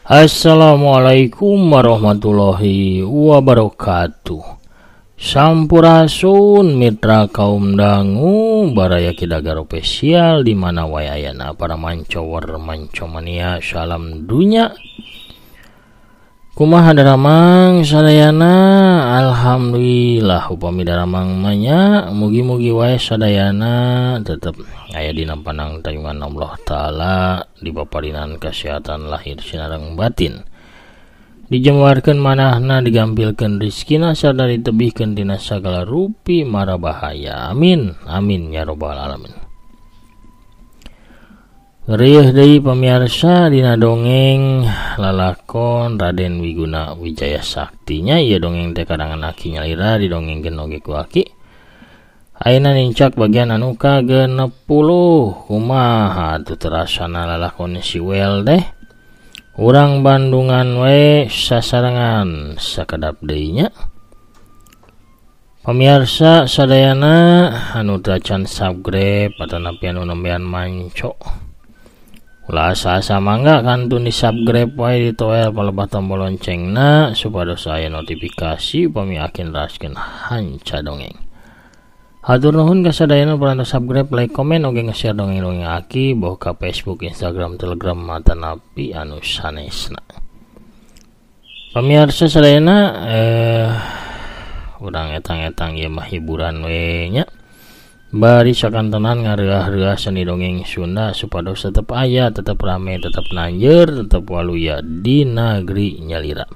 Assalamualaikum warahmatullahi wabarakatuh. Sampurasun mitra kaum dangu baraya kidagaro spesial di mana wae ayana para mancower mancomania salam dunya. Kumaha daramang sadayana? Alhamdulillah upami daramang manya mugi-mugi wae sadayana tetep aya dina panang tayungan Allah taala dipaparinan kesehatan lahir sinareng batin. Dijemuarkeun manahna digampilkeun rizkina sarta ditebihkeun tina sagala rupi mara bahaya. Amin amin ya rabbal alamin. Rieuh deui pamirsa dina dongeng lalakon Raden Wiguna Wijaya Saktinya. Ieu dongeng teh karangan Aki Nyalira didongengkeun oge ku Aki. Ayeuna nincak bagian anu ka-60. Kumaha atuh terasana lalakon si Wel teh? Urang Bandungan we sasarengan sakedap deui nya. Pamirsa sadayana anu teu can subscribe atanapi anu nembean manco. Ulah asa-asa mangga kantun di subscribe wae di toel palebah tombol loncengna supados aya notifikasi upami Aki neraskeun hanca dongeng. Hatur nuhun ka sadayana parantos subscribe, like, komen oge nge-share dongeng-dongeng Aki boh ka Facebook, Instagram, Telegram atanapi anu sanesna. Pamirsa sadayana urang etang-etang ieu mah hiburan we nya. Bari sakantonan ngareah-reah seni dongeng Sunda supados tetep aya, tetep rame, tetep nanjeur, tetep waluya di negeri Nyalira.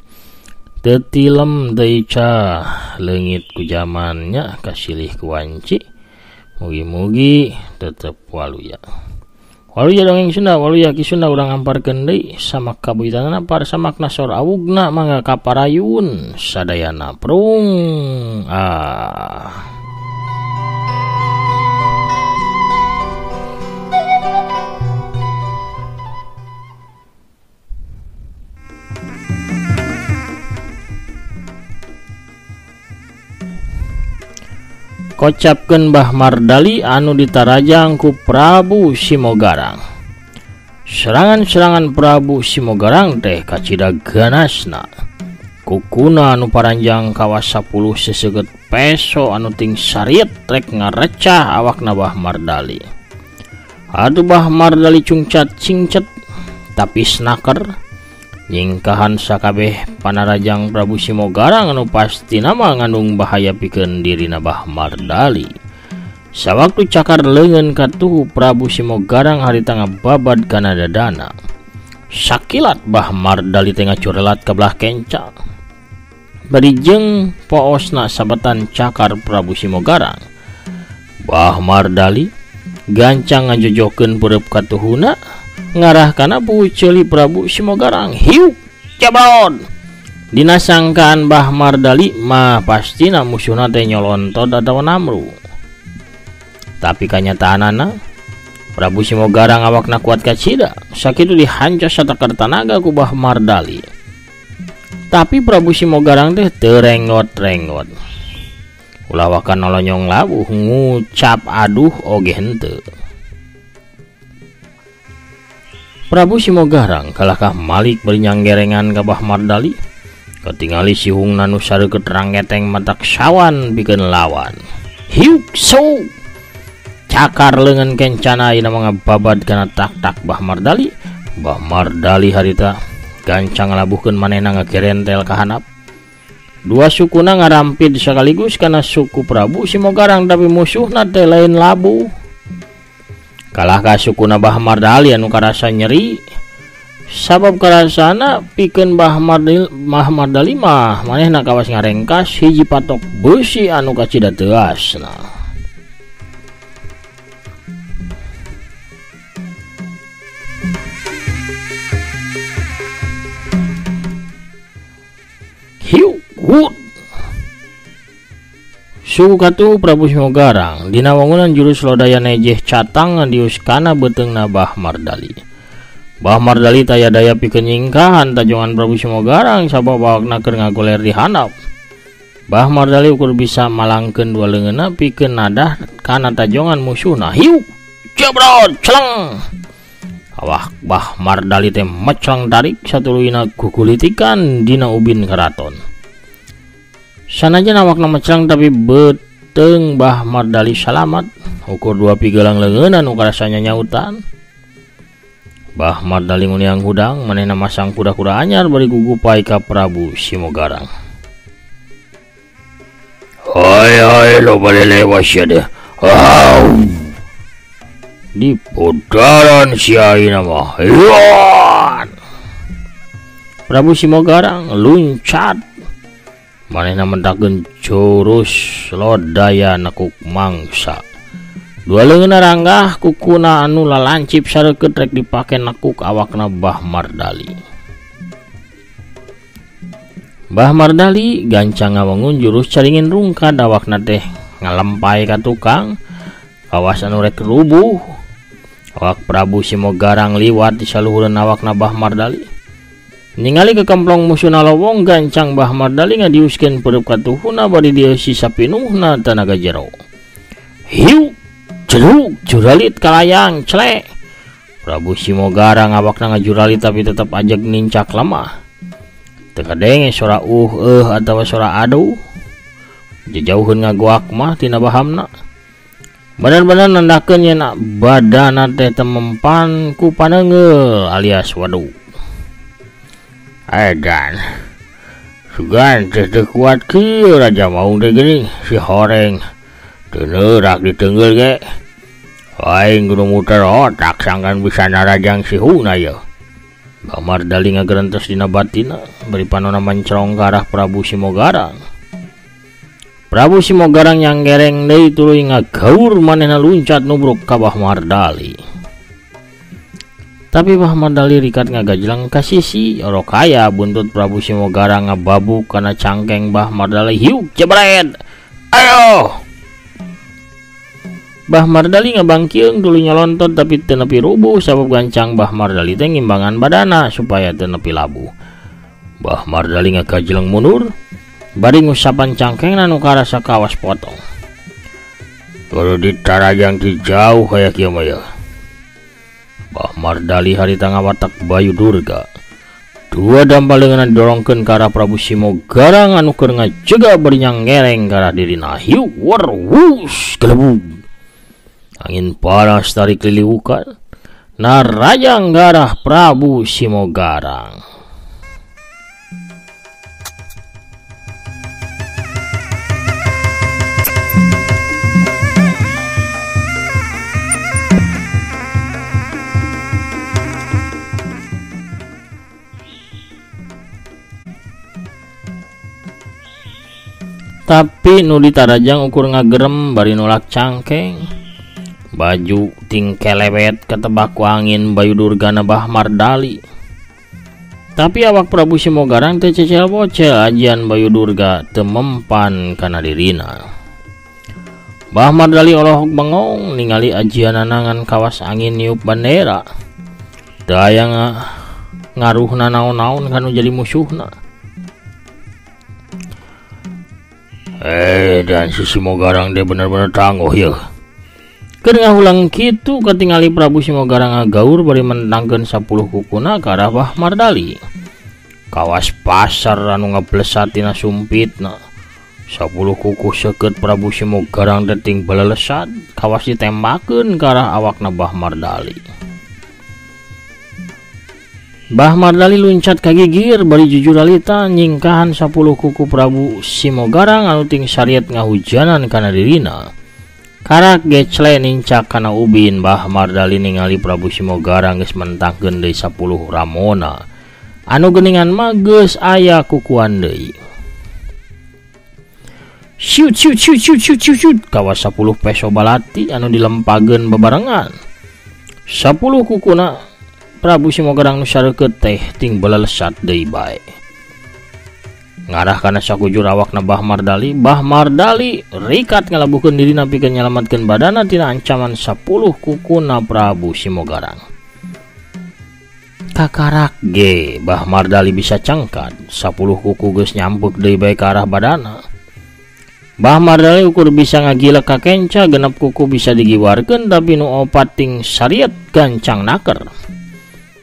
Teu tilem deui ca leungit ku zamannya kasilih ku wanci. Mugi-mugi tetep waluya. Waluya dongeng Sunda, waluya ki Sunda urang amparkeun deui samak kabuitanana par samakna sor awugna mangga kaparayun sadayana prung. Kocapkeun Mbah Mardali anu ditarajang ku Prabu Simogarang. Serangan-serangan Prabu Simogarang teh kacida ganasna. Kukuna anu paranjang kawas 10 seseugeut peso anu ting sariet rek ngarecah awakna Mbah Mardali. Aduh Mbah Mardali cungcat cingcet tapi snaker nyingkahan sakabeh panarajang Prabu Simogarang anu pasti nama ngandung bahaya pikeun dirina Mbah Mardali. Sawaktu cakar leungeun katuhu Prabu Simogarang harita ngababad kana dadana. Sakilat Mbah Mardali teh ngacurelat ka belah kenca. Bari jeung poosna sabetan cakar Prabu Simogarang. Mbah Mardali gancang ngajojokeun peureub katuhuna ngarah kana puceuli Prabu Simogarang. Hiuk jabrod. Dina sangkaan Mbah Mardali mah pastina musuhna teh nyolontod atawa namru. Tapi kanyataanana Prabu Simogarang awakna kuat kacida, sakitu dihancas satakar tanaga ku Mbah Mardali. Tapi Prabu Simogarang teh teu rengot-rengot. Ulah wakan nolonyong labuh ngucap aduh oge henteu. Prabu Simogarang kalahkah malik berinyanggerengan ka Mbah Mardali. Katingali sihungna nu sareukeut ranggeteng matak sawan pikeun lawan. Hiuk so. Cakar leungeun kencana ayeuna mangababad kana tak-tak Mbah Mardali. Mbah Mardali harita gancang ngalabuhkeun manehna ngagerentel ka handap. Dua sukuna ngarampid sakaligus kana suku Prabu Simogarang tapi musuhna teh lain labuh. Kalah ka sukuna Mbah Mardali anu karasa nyeri. Sabab karasana pikeun Mbah Mardali mah manehna kawas ngarengkas hiji patok beusi anu kacida teuasna. Hiu wut. Suku katuh Prabu Simogarang dina wangunan jurus lodaya nejeh catang diuskana beteungna Mbah Mardali. Mbah Mardali taya daya pikeun nyingkahan tajongan Prabu Simogarang sabab awakna keur ngagoler di handap. Mbah Mardali ukur bisa malangkeun dua leungeunna pikeun nadah kana tajongan musuhna. Hiu jebrot celeng. awak Bah Mardali teh meclang tarik satuluyna kukulitikan dina ubin keraton. Sanajan awakna meclang tapi beteng Bah Mardali salamat, ukur 2 pigelang leungeun anu karasanya nyautan. Bah Mardali nguniang hudang manehna masang kuda-kuda anyar bari gugupai ka Prabu Simogarang. Hai lo bade lewas ya deh. Di putaran si ayeuna mah. Prabu Simogarang luncat. Manehna mendakeun jurus lodaya nekuk mangsa. 2 leungeunna ranggah kukuna anu lalancip sareukeut rek dipake nekuk awakna Bah Mardali. Bah Mardali gancang ngawangun jurus caringin rungkad awakna teh ngalempai ka tukang kawas anu rek rubuh. Awak Prabu Simogarang liwat di saluhureun awakna Bah Mardali. Ningali ke kemplong musuhna lowong gancang Bah Mardali ngadiuskeun pereup ka tuhuna bari dieu sisa pinuhna tanaga jero. Hiu jeruk juralit kalayang celek. Prabu Simogarang awakna ngajuralit tapi tetap ajak nincak lemah. Teu kadenge sora atawa sora aduh. Jejauheun ngagoak mah tina bahamna. Bener-bener nandakeun yen badana teh teu mempan ku paneungeul alias waduh. Edan sugan teh teu kuat kieu raja maung teh geuning si horeng teu neurak diteungeul ge. Aing kudu muter otak sangkan bisa narajang si huna ye. Bah Mardali ngagerentos dina batina bari panonna mencrong ka arah Prabu Simogarang. Prabu Simogarang nyanggereng deui tuluy ngagaur manehna luncat nubruk ka Bah Mardali. Tapi Bah Mardali rikat ngagajlang ka sisi orok kaya buntut Prabu Simogarang ngababuk kana cangkeng Bah Mardali hiuk jebret. Ayo. Bah Mardali ngabangkieung tuluy nyolontot tapi teu nepi rubuh sabab gancang Bah Mardali teh ngimbangan badana supaya teu nepi labuh. Bah Mardali ngagajlang mundur bari ngusapan cangkeng anu karasa kawas potong. Kudu ditarajang ti jauh kaya kieu mah ya. Bah Mardali harita ngawatak Bayu Durga. 2 dampal leungeunna dorongkeun ka arah Prabu Simogarang anu keur ngajega bari nyanggereng ka arah dirina. Hiu war wus gelebug. Angin panas tarik liliukan narajang ka arah Prabu Simogarang. Tapi nu ditarajang ukur ngagerem bari nolak cangkeng. Baju ting kelewet ketebak ku angin Bayu Durgana Bah Mardali. Tapi awak Prabu Simogarang teh cecel bocel ajian Bayu Durga teu mempan kana dirina. Bah Mardali olohok bengong ningali ajianana ngan kawas angin niup bandera. Teu aya ngaruhna naon-naon kanu jadi musuhna. Dan si Simogarang dia bener-bener tangguh ya. Keur ngahulang kitu katingali Prabu Simogarang ngagaur bari mentangkeun 10 kukuna ka arah Bah Mardali. Kawas pasar anu ngablesat tina sumpitna. 10 kuku seukeut Prabu Simogarang deting balelesat kawas ditembakeun ka arah awakna Bah Mardali. Bah Mardali luncat kagigir bari jujuralita nyingkahan 10 kuku Prabu Simogarang anu ting sariet ngahujanan kana dirina. Karak gecle nincak kana ubin Bah Mardali ningali Prabu Simogarang geus mentangkeun deui 10 ramona. Anu geuningan mah geus aya kukuan deui. Siut kawas 10 peso balati anu dilempageun bebarengan. 10 kukuna Prabu Simogarang nu sareukeut teh ting balelesat deui bae. Ngarah kana sakujur awakna Bah Mardali. Bah Mardali rikat ngalabuhkeun dirina pikeun nyalametkeun badana tina ancaman 10 kukuna Prabu Simogarang. Kakarak ge Bah Mardali bisa cangkat 10 kuku geus nyampuk deui bae ka arah badana. Bah Mardali ukur bisa ngagilek ka kenca 6 kuku bisa digiwarkeun tapi nu 4 ting sariet gancang naker.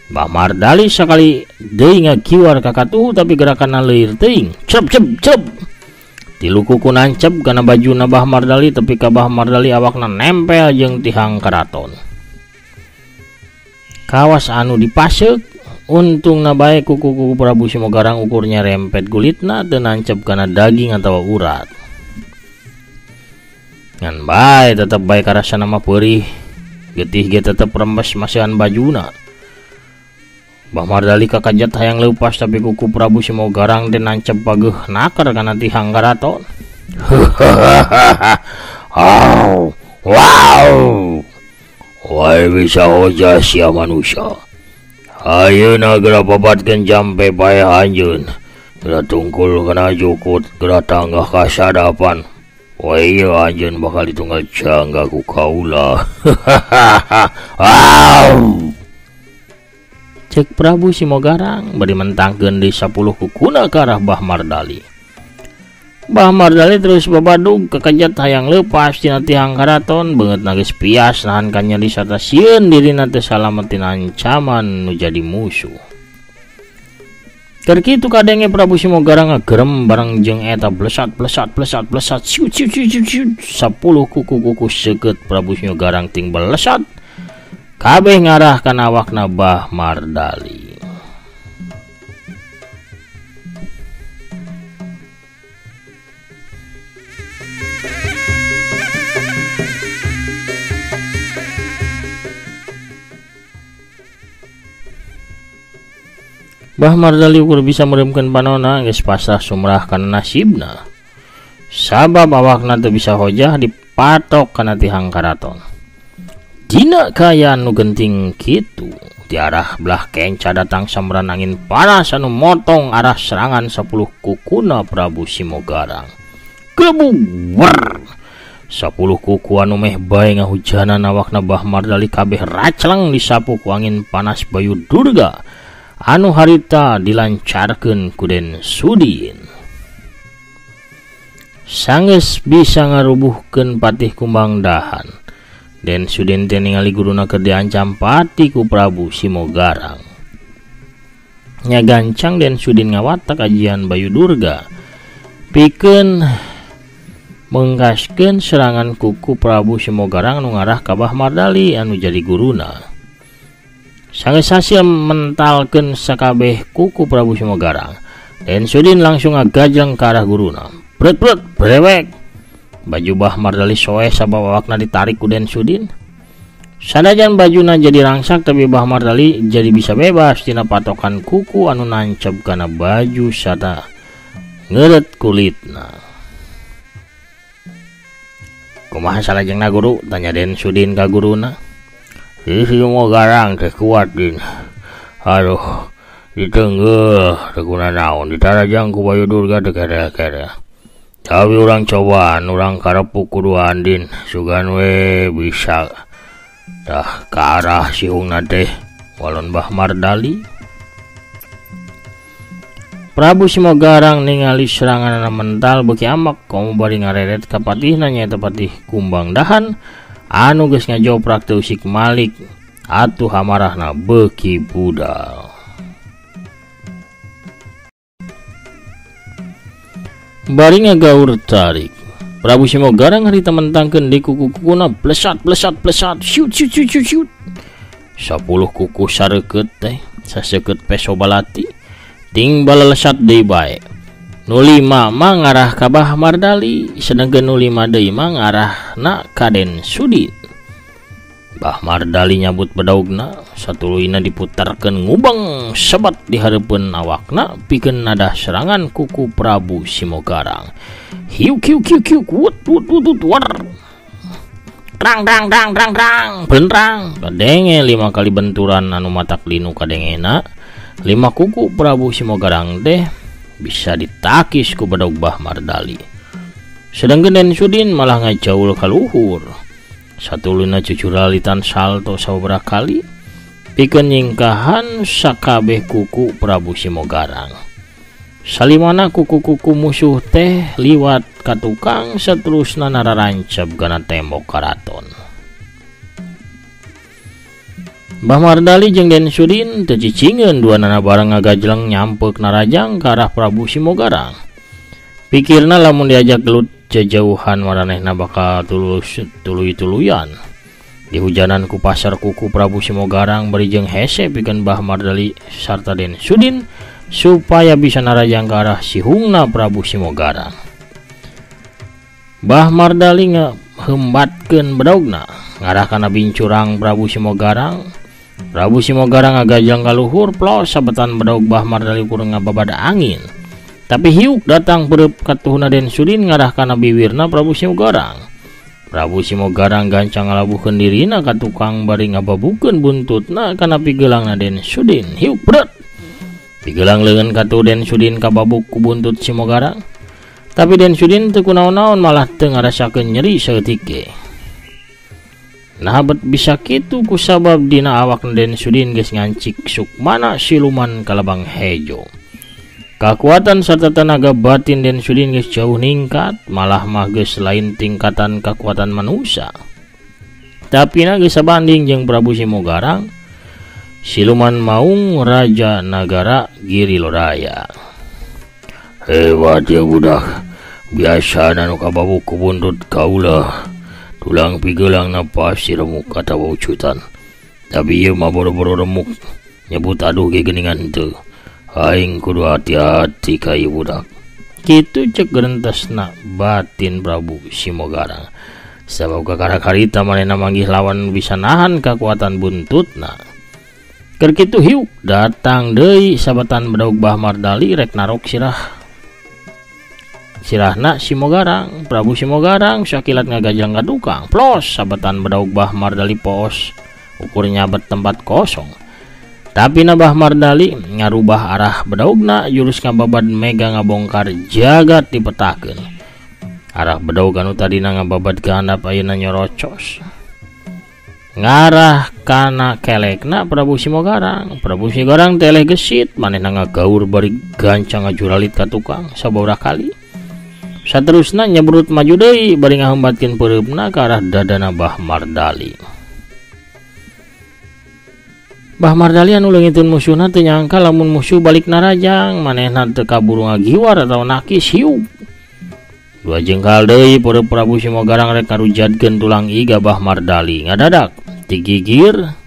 Mbah Mardali sekali deui ngagiwar ka katuh tapi gerakanna leuir teuing. Cep cep cep. Tilu kuku nancep kana bajuna Mbah Mardali tapi ka Mbah Mardali awakna nempel jeung tihang karaton. Kawas anu dipaseuk untungna bae kuku-kuku Prabu Simogarang ukurnya rempet gulitna teu nancep kana daging atawa urat. Ngan bae tetep bae karasana mah peurih. Getih ge tetep rembes masihan bajuna. Mbah Mardali kakajat hayang leupas tapi kuku Prabu Simogarang teh nancep bageuh naker kana tihang karaton. Wow, wow. Wai bisa hoja sia manusia. Ayeuna geura babatkeun jampe bae anjeun. Geura tungkul kana jukut, geura tanggah ka sadapan. Wai ieu anjeun bakal ditunggal jangga ku kaula. Wow. Cek Prabu Simogarang bari mentangkeun deui 10 kukuna ka arah Mbah Mardali. Mbah Mardali terus babadug kakajat hayang leupas tina tihang karaton beungeutna geus pias nahan ka nyeri sarta sieun dirina teu salametin ancaman nu jadi musuh. Keur kitu kadenge Prabu Simogarang ngagerem bareng jeung eta blesat siut 10 kuku-kuku seukeut Prabu Simogarang ting belesat kabeh ngarah kana awakna Mbah Mardali. Mbah Mardali ukur bisa meremkeun panonna geus pasrah sumrah kana nasibna. Sabab awakna teu bisa hojah dipatok kana tihang karaton. Dina kaayaan nu genting kitu, di arah belah kenca datang samran angin panas anu motong arah serangan 10 kukuna Prabu Simogarang. Kelebug wer. 10 kuku anu meh bae ngahujanan awakna Mbah Mardali kabeh racleng disapu ku angin panas Bayu Durga anu harita dilancarkeun ku Den Sudin. Sanggeus bisa ngarubuhkeun patih kumbang dahan. Den Sudin teh ningali guruna keur diancam pati ku Prabu Simogarang. Nya gancang Den Sudin ngawatak ajian Bayu Durga pikeun menggaskeun serangan kuku Prabu Simogarang nu ngarah ka Mbah Mardali anu jadi guruna. Sanggeus hasil mentalkeun sakabeh kuku Prabu Simogarang, Den Sudin langsung ngagajang ka arah guruna. Pret brewek. Baju Mbah Mardali soeh sabab awakna ditarik ku Den Sudin. Sanajan bajuna jadi rangsak tapi Mbah Mardali jadi bisa bebas tina patokan kuku anu nancep kana baju sarta ngeureut kulitna. Kumaha salajengna guru? Tanya Den Sudin ka guruna. Simogarang teh kuat din. Aduh, ditenggeuh teu guna naon ditarajang ku Bayu Durga teu kere-kere. Tapi urang cobaan, urang karepuk kudu andin sugan we bisa dah ke arah sihungna teh walon Mbah Mardali. Prabu Simogarang ningali serangan mental beuki amak komo bari ngareret ka patihna nyaeta patih kumbang dahan anu geus ngajoprak teu usik malik atuh amarahna beuki budal. Bari ngagaur tarik Prabu Simogarang harita mentangkeun di kuku-kukuna blesat siut 10 kuku sareukeut teh saseukeut peso balati ting balelesat deui bae. Nu 5 mah ngarah ka Mbah Mardali sedengkeun nu 5 deui mah ngarahna ka Den Sudin. Mbah Mardali nyabut bedaugna satuluina diputarkeun ngubeng sebat di hareupeun awakna pikeun nadah serangan kuku Prabu Simogarang. Hiu kiu wut war. Drang bentrang kadenge 5 kali benturan anu matak linu kadengena 5 kuku Prabu Simogarang teh bisa ditakis ku bedaug Mbah Mardali. Sedangkeun Den Sudin malah ngajaul ka luhur. Satuluna cucuralitan salto sababaraha kali pikeun nyingkahan sakabeh kuku Prabu Simogarang. Salimana kuku-kuku musuh teh liwat ka tukang saterusna nararancep kana tembok karaton. Mbah Mardali jeung Den Sudin teu cicingeun duanana bareng ngagajleng nyampeuk narajang ka arah Prabu Simogarang. Pikirna lamun diajak gelut jejauhan maranehna bakal tuluy-tuluyan. Dihujanan ku pasar kuku Prabu Simogarang bari jeung hese pikeun Mbah Mardali sarta Den Sudin supaya bisa narajang ke arah sihungna Prabu Simogarang. Mbah Mardali ngehembatkeun bedogna ngarah kana bincurang Prabu Simogarang. Prabu Simogarang ngagajang ka luhur plos sabetan bedog Mbah Mardali kurang ngababad angin. Tapi hiuk datang pereup katuhna Den Sudin ngarah kana biwirna Prabu Simogarang. Prabu Simogarang gancang ngalabuhkeun dirina ka tukang bari ngababukeun buntutna kana pigeulangna Den Sudin. Hiuk bret. Pigelang leungeun katuh Den Sudin kababuk ku buntut Simogarang. Tapi Den Sudin teu kunaon-naon malah teu ngarasakeun nyeri saeutik ge. Nah bet bisa kitu kusabab dina awak Den Sudin geus ngancik sukmana siluman kalabang hejo. Kakuatan serta tenaga batin Den Sudin geus jauh ningkat, malah mah geus lain tingkatan kekuatan manusia. Tapi na geus sabanding jeung Prabu Simogarang, siluman maung raja nagara Giri Lodaya. Hebat ya budak, biasana nu kababuk ku buntut kaula. Tulang pigelang na pasti remuk kata wucutan. Tapi ieu mah boro-boro remuk nyebut aduh ge geuningan teu. Aing kudu hati-hati ka ieu budak. Kitu cek gerentesna batin Prabu Simogarang. Sabab kakara-karita manehna manggih lawan bisa nahan kekuatan buntutna. Keur kitu hiuk datang deui sabetan bedog Mbah Mardali rek narok sirahna Simogarang. Prabu Simogarang sakilat ngagajang ka tukang plos sabetan bedaug Mbah Mardali poos ukurnya bet tempat kosong. Tapi na Mbah Mardali ngarubah arah bedaugna jurus ngababad mega ngabongkar jagat dipetakeun. Arah bedaug anu tadina ngababad ka handap ayeuna nyorocos ngarah kana kelekna Prabu Simogarang. Prabu Simogarang teleh gesit manehna ngagaur bari gancang ngajuralit ka tukang sababaraha kali. Saterusna nyebrut maju deui bari ngahembatkeun peureupna ka arah dadana Mbah Mardali. Mbah Mardali anu leungiteun musuhna teu nyangka lamun musuh balik narajang, manehna teu kaburu ngagiwar atawa nakis hiuk. Dua jengkal deui peureub Prabu Simogarang rek karujadkeun tulang iga Mbah Mardali. Ngadadak digigir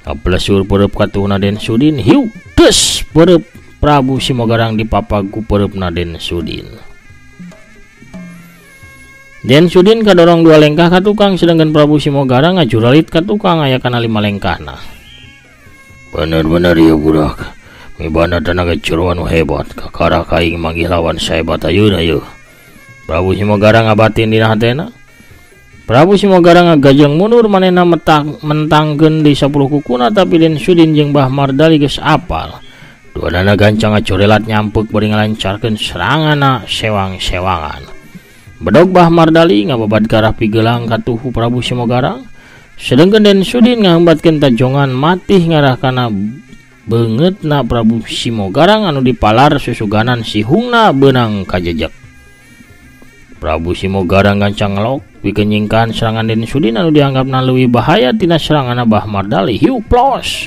ngablesur peureub katuhna Den Sudin hiuk tes peureub Prabu Simogarang dipapag ku peureupna Den Sudin. Den Sudin kadorong dua lengkah ka tukang sedangkan Prabu Simogarang ngajuralit ka tukang aya kana 5 lengkahna. Bener-bener ya budak, mibana tenaga jero anu hebat, kakara kaing manggih lawan sahebat ayeuna yeuh. Prabu Simogarang ngabatin dina hatena. Prabu Simogarang ngagajeng mundur manehna mentangkeun di 10 kukuna, tapi Den Sudin jeung Mbah Mardali geus apal. Duanana gancang ngacorelat nyampeuk bari ngalancarkeun serangana sewang-sewangan. Bedog Mbah Mardali ngababad ka arah pigelang katuhu Prabu Simogarang. Sedengkeun Den Sudin ngahembatkeun tajongan matih ngarah kana beungeutna Prabu Simogarang anu dipalar susuganan sihungna beunang kajejeg. Prabu Simogarang gancang ngelok pikeun nyingkahan serangan Den Sudin anu dianggapna leuwih bahaya tina seranganna Mbah Mardali. Hiu plos.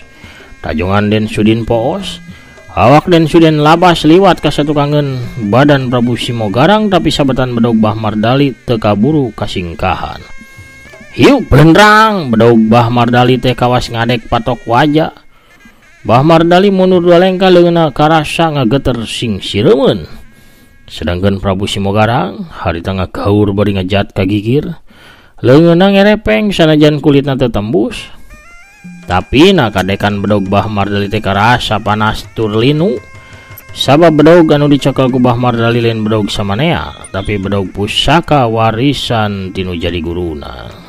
Tajongan Den Sudin poos. Awak Den Sudin labas liwat ka satukangeun badan Prabu Simogarang, tapi sabetan bedog Mbah Mardali teu kaburu kasingkahan. Hiu belendrang bedog Mbah Mardali teh kawas ngadek patok wajah. Mbah Mardali mundur 2 lengkah leungeunna karasa ngageter sing sireumeun. Sedangkan Prabu Simogarang harita ngagaur bari ngajat ka gigir. Leungeunna ngerepeng sanajan kulitna teu tembus. Tapi nakadekan bedog Mbah Mardali teh karasa panas tur linu. Sabab bedog anu dicekel ku Mbah Mardali lain bedog samanea, tapi bedog pusaka warisan tinu jadi guruna.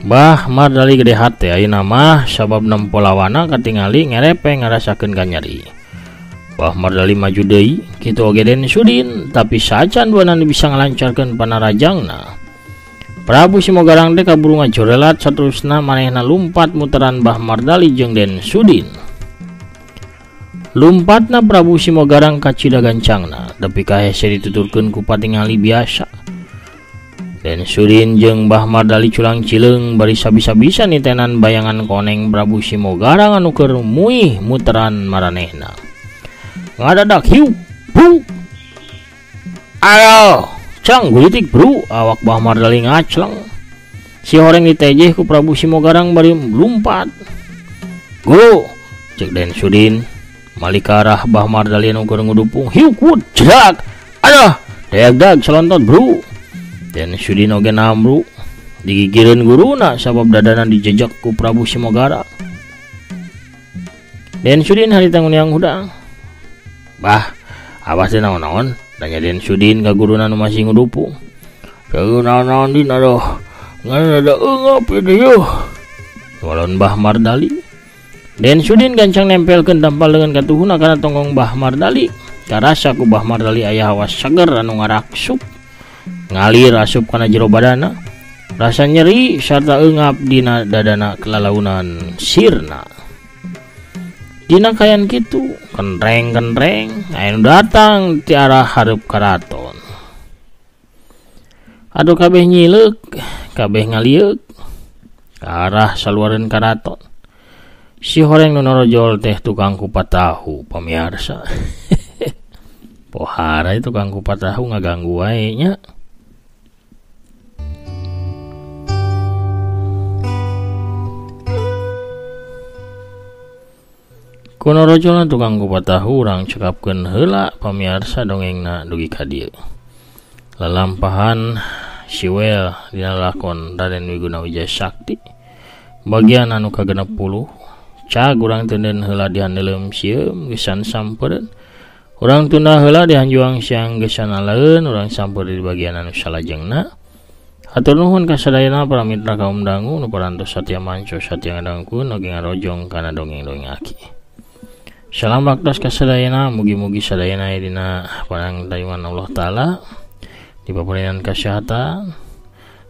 Mbah Mardali gede hate ayeuna mah sabab nempo lawana katingali ngerepeng ngarasakeun nyeri. Mbah Mardali maju deui kitu oge Den Sudin, tapi sajan duana bisa ngalancarkeun panarajangna. Prabu Simogarang teh kaburu ngajorelat saterusna manehna lumpat muteran Mbah Mardali jeung Den Sudin. Lumpatna Prabu Simogarang kacida gancangna, tapi kahese dituturkeun ku patingali biasa. Den Sudin jeung Mbah Mardali culang cileung bari sabisa-bisa nitenan bayangan koneng Prabu Simogarang anu keur muih muteran maranehna. Ngadadak hiu, bru. Ayo, cang gulitik bru, awak Mbah Mardali ngacleng. Si horeng ditejeh ku Prabu Simogarang bari lumpat. Go, cek Den Sudin. Malikarah Mbah Mardali anu keur ngudupung hiu kut jedak. Aduh, deag selontot bro. Den Sudin oge namru digigireun guruna sabab dadana dijejak ku Prabu Simogarang. Den Sudin harita nguniang hudang. Bah, abah teh naon-naon? Tanya Den Sudin ka guruna anu masih ngudupung. Teu naon-naon din aduh. Ngan ada eungeup ieu. Walon Mbah Mardali. Den Sudin gancang nempelkeun dampal dengan katuhuna kana tonggong Mbah Mardali. Karasa ku Mbah Mardali aya hawa seger anu ngaraksup. Ngalir asup kana jero badana. Rasa nyeri sarta eungap dina dadana kelalaunan sirna. Dina kayan kitu, kenreng-kenreng aya nu datang ti arah hareup karaton. Aduh kabeh nyileuk, kabeh ngalieuk ka arah saluareun karaton. Si horeng nu norojol teh tukang kupat tahu pamirsa. Pohara itu tukang kupat tahu ngaganggu wae nya. Kuno rojolna tukang kupat tahu urang cekapkeun heula pamirsa dongengna dugi ka dieu. Lalampahan siwel dina lakon Raden Wiguna Wijaya Sakti bagian anu ka-60. Cag urang tenden heula dihandeuleum sieum gesan sampeureun. Urang tunda heula dihanjuang siang gesan alaeun urang sampeureun di bagian anu salajengna. Hatur nuhun ka sadayana para mitra kaum dangu nu parantos satya manco satya ngadangkeun oge ngarojong kana dongeng-dongeng aki. Salam baktos ka sadayana, mugi-mugi sadayana dina panangtayuan Allah taala dipaparenan kasehatan.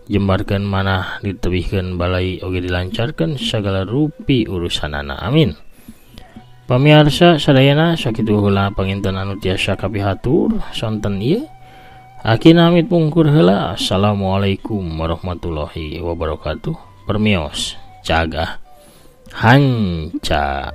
Jembarkeun manah ditebihkeun balai oge dilancarkeun sagala rupi urusanana amin. Pamirsa sadayana sakitu heula panginten anu tiasa kapihatur sonten ieu. Aki namit pungkur heula. Assalamualaikum warahmatullahi wabarakatuh. Permios cagah hanca.